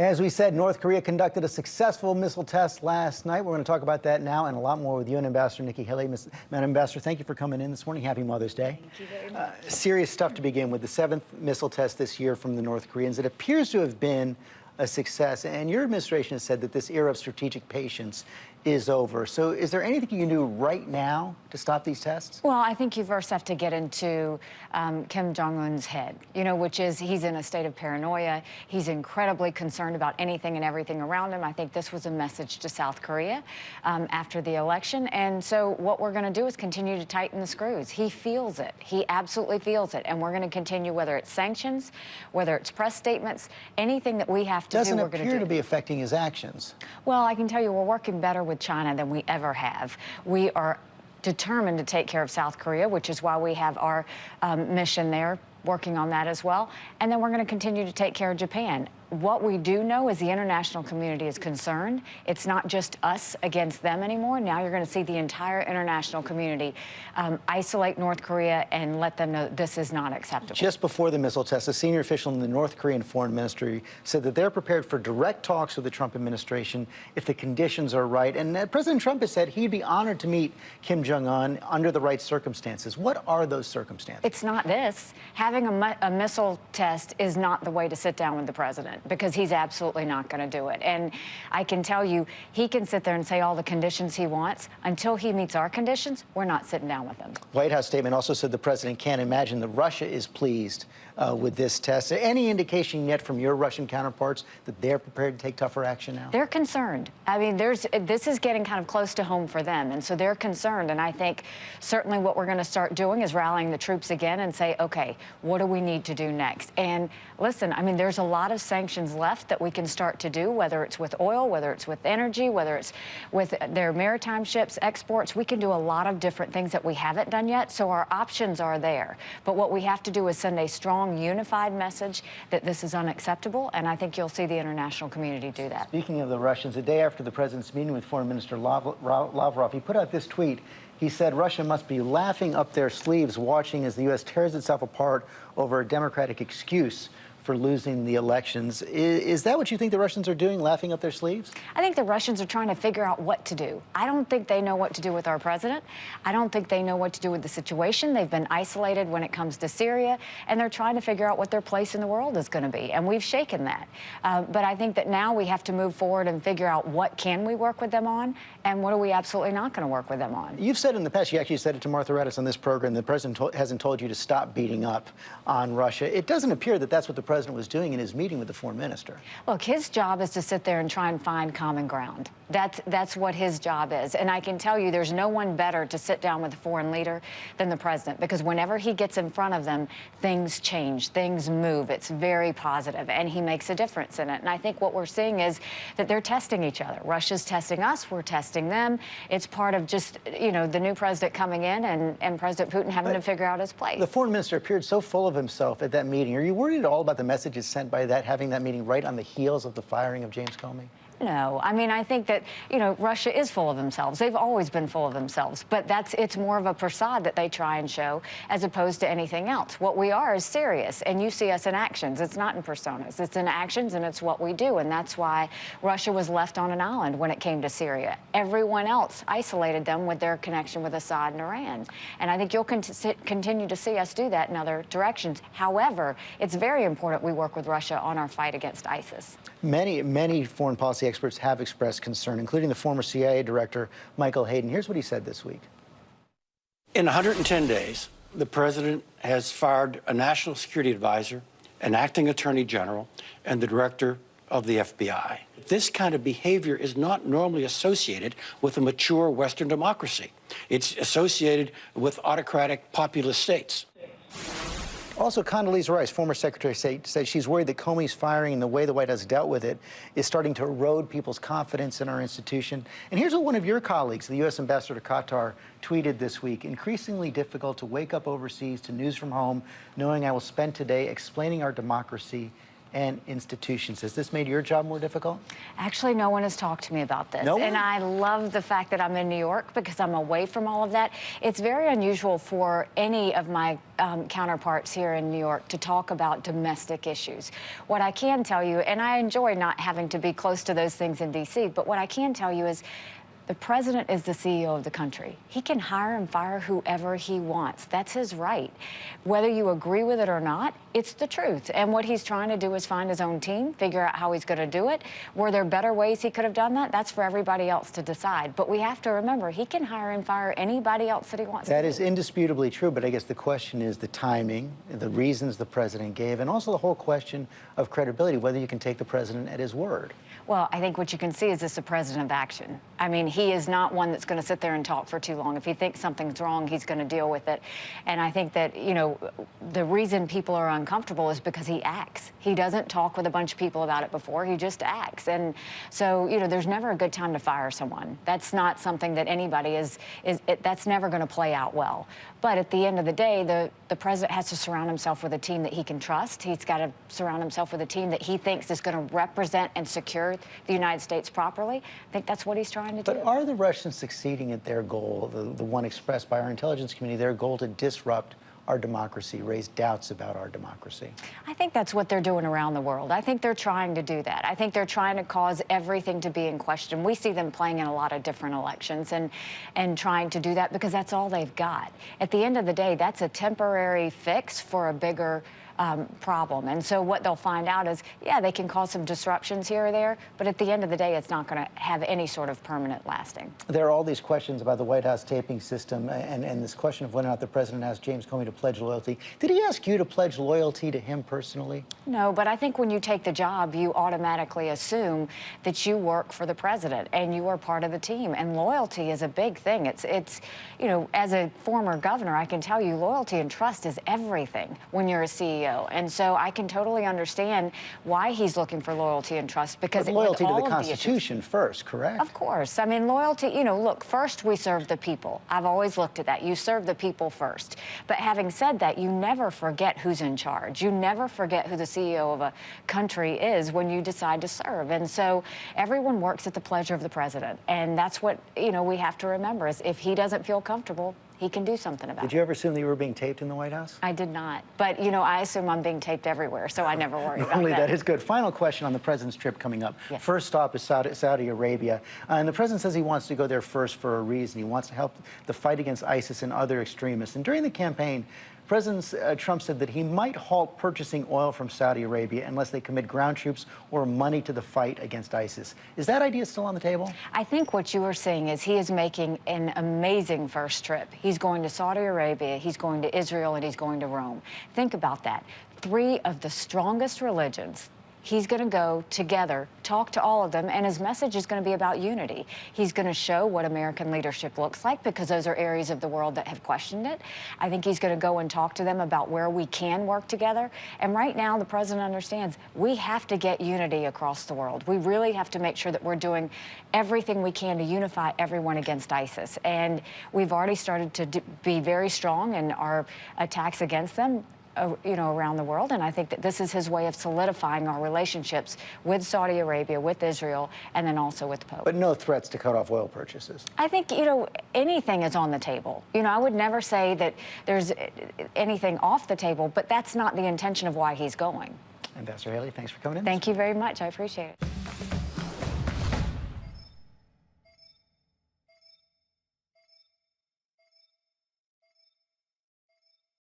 As we said, North Korea conducted a successful missile test last night. We're going to talk about that now and a lot more with UN Ambassador Nikki Haley. Madam Ambassador, thank you for coming in this morning. Happy Mother's Day. Thank you very much. Serious stuff to begin with. The 7th missile test this year from the North Koreans. It appears to have been a success, and your administration has said that this era of strategic patience is over. So is there anything you can do right now to stop these tests? Well, I think you first have to get into Kim Jong-un's head, which is he's in a state of paranoia. He's incredibly concerned about anything and everything around him. I think this was a message to South Korea after the election. And so what we're going to do is continue to tighten the screws. He feels it. He absolutely feels it. And we're going to continue, whether it's sanctions, whether it's press statements, anything that we have to do, we're going to do. Doesn't appear to be affecting his actions. Well, I can tell you we're working better with China than we ever have. We are determined to take care of South Korea, which is why we have our mission there, working on that as well. And then we're going to continue to take care of Japan. What we do know is the international community is concerned. It's not just us against them anymore. Now you're going to see the entire international community isolate North Korea and let them know this is not acceptable. Just before the missile test, a senior official in the North Korean Foreign Ministry said that they're prepared for direct talks with the Trump administration if the conditions are right. And President Trump has said he'd be honored to meet Kim Jong-un under the right circumstances. What are those circumstances? It's not this. Having a missile test is not the way to sit down with the president, because he's absolutely not going to do it. And I can tell you, he can sit there and say all the conditions he wants. Until he meets our conditions, we're not sitting down with him. White House statement also said the president can't imagine that Russia is pleased with this test. Any indication yet from your Russian counterparts that they're prepared to take tougher action now? They're concerned. I mean, this is getting kind of close to home for them, and so they're concerned. And I think certainly what we're going to start doing is rallying the troops again and say, okay, what do we need to do next? And listen, I mean, there's a lot of sanctions left that we can start to do, whether it's with oil, whether it's with energy, whether it's with their maritime ships, exports. We can do a lot of different things that we haven't done yet, so our options are there. But what we have to do is send a strong, unified message that this is unacceptable, and I think you'll see the international community do that. Speaking of the Russians, a day after the president's meeting with Foreign Minister Lavrov, he put out this tweet. He said Russia must be laughing up their sleeves watching as the U.S. tears itself apart over a democratic excuse for losing the elections. Is that what you think the Russians are doing, laughing up their sleeves? I think the Russians are trying to figure out what to do. I don't think they know what to do with our president. I don't think they know what to do with the situation. They've been isolated when it comes to Syria, and they're trying to figure out what their place in the world is going to be, and we've shaken that. But I think that now we have to move forward and figure out what can we work with them on, and what are we absolutely not going to work with them on. You've said in the past, you actually said it to Martha Raddatz on this program, the president hasn't told you to stop beating up on Russia. It doesn't appear that that's what the president was doing in his meeting with the foreign minister. Look, his job is to sit there and try and find common ground. That's what his job is. And I can tell you there's no one better to sit down with a foreign leader than the president, because whenever he gets in front of them, things change, things move. It's very positive, and he makes a difference in it. And I think what we're seeing is that they're testing each other. Russia's testing us, we're testing them. It's part of just, the new president coming in and President Putin having to figure out his place. The foreign minister appeared so full of himself at that meeting. Are you worried at all about the messages sent by having that meeting right on the heels of the firing of James Comey? No, I mean, I think that, Russia is full of themselves. They've always been full of themselves, but it's more of a facade that they try and show as opposed to anything else. What we are is serious, and you see us in actions. It's not in personas. It's in actions, and it's what we do, and that's why Russia was left on an island when it came to Syria. Everyone else isolated them with their connection with Assad and Iran, and I think you'll continue to see us do that in other directions. However, it's very important we work with Russia on our fight against ISIS. Many foreign policy experts have expressed concern, including the former CIA director, Michael Hayden. Here's what he said this week. In 110 days, the president has fired a national security advisor, an acting attorney general, and the director of the FBI. This kind of behavior is not normally associated with a mature Western democracy. It's associated with autocratic populist states. Also, Condoleezza Rice, former Secretary of State, said she's worried that Comey's firing and the way the White House dealt with it is starting to erode people's confidence in our institution. And here's what one of your colleagues, the U.S. Ambassador to Qatar, tweeted this week. Increasingly difficult to wake up overseas to news from home, knowing I will spend today explaining our democracy and institutions. Has this made your job more difficult? Actually, no one has talked to me about this. No one? And I love the fact that I'm in New York because I'm away from all of that. It's very unusual for any of my counterparts here in New York to talk about domestic issues. What I can tell you, and I enjoy not having to be close to those things in D.C., but what I can tell you is the president is the CEO of the country. He can hire and fire whoever he wants. That's his right. Whether you agree with it or not, it's the truth. And what he's trying to do is find his own team, figure out how he's going to do it. Were there better ways he could have done that? That's for everybody else to decide. But we have to remember, he can hire and fire anybody else that he wants to. That is indisputably true, but I guess the question is the timing, the reasons the president gave, and also the whole question of credibility, whether you can take the president at his word. Well, I think what you can see is this a president of action. I mean, he is not one that's going to sit there and talk for too long. If he thinks something's wrong, he's going to deal with it. And I think that, you know, the reason people are uncomfortable is because he acts. He doesn't talk with a bunch of people about it before. He just acts. And so, you know, there's never a good time to fire someone. That's not something that anybody that's never going to play out well. But at the end of the day, the president has to surround himself with a team that he can trust. He's got to surround himself with a team that he thinks is going to represent and secure the United States properly. I think that's what he's trying to do. But are the Russians succeeding at their goal, the one expressed by our intelligence community, their goal to disrupt our democracy, raise doubts about our democracy? I think that's what they're doing around the world. I think they're trying to do that. I think they're trying to cause everything to be in question. We see them playing in a lot of different elections and trying to do that because that's all they've got. At the end of the day, that's a temporary fix for a bigger problem. And so what they'll find out is, yeah, they can cause some disruptions here or there, but at the end of the day, it's not going to have any sort of permanent lasting. There are all these questions about the White House taping system and this question of whether or not the president asked James Comey to pledge loyalty. Did he ask you to pledge loyalty to him personally? No, but I think when you take the job, you automatically assume that you work for the president and you are part of the team. And loyalty is a big thing. It's you know, as a former governor, I can tell you loyalty and trust is everything when you're a CEO. And so I can totally understand why he's looking for loyalty and trust, because but loyalty to the Constitution first, correct? Of course. I mean, loyalty, you know, look, first we serve the people. I've always looked at that. You serve the people first. But having said that, you never forget who's in charge. You never forget who the CEO of a country is when you decide to serve. And so everyone works at the pleasure of the president. And that's what, you know, we have to remember is if he doesn't feel comfortable, he can do something about it. Did you ever assume that you were being taped in the White House? I did not. But, you know, I assume I'm being taped everywhere, so I never worry about Only that. that is good. Final question on the president's trip coming up. Yes. First stop is Saudi Arabia. And the president says he wants to go there first for a reason. He wants to help the fight against ISIS and other extremists. And during the campaign, President Trump said that he might halt purchasing oil from Saudi Arabia unless they commit ground troops or money to the fight against ISIS. Is that idea still on the table? I think what you are seeing is he is making an amazing first trip. He's going to Saudi Arabia, he's going to Israel, and he's going to Rome. Think about that. 3 of the strongest religions. He's going to go together, talk to all of them, and his message is going to be about unity. He's going to show what American leadership looks like because those are areas of the world that have questioned it. I think he's going to go and talk to them about where we can work together. And right now, the president understands we have to get unity across the world. We really have to make sure that we're doing everything we can to unify everyone against ISIS. And we've already started to be very strong in our attacks against them, you know, around the world. And I think that this is his way of solidifying our relationships with Saudi Arabia, with Israel, and then also with the Pope. But no threats to cut off oil purchases. I think, you know, anything is on the table. You know, I would never say that there's anything off the table, but that's not the intention of why he's going. Ambassador Haley, thanks for coming in. Thank you very much. I appreciate it.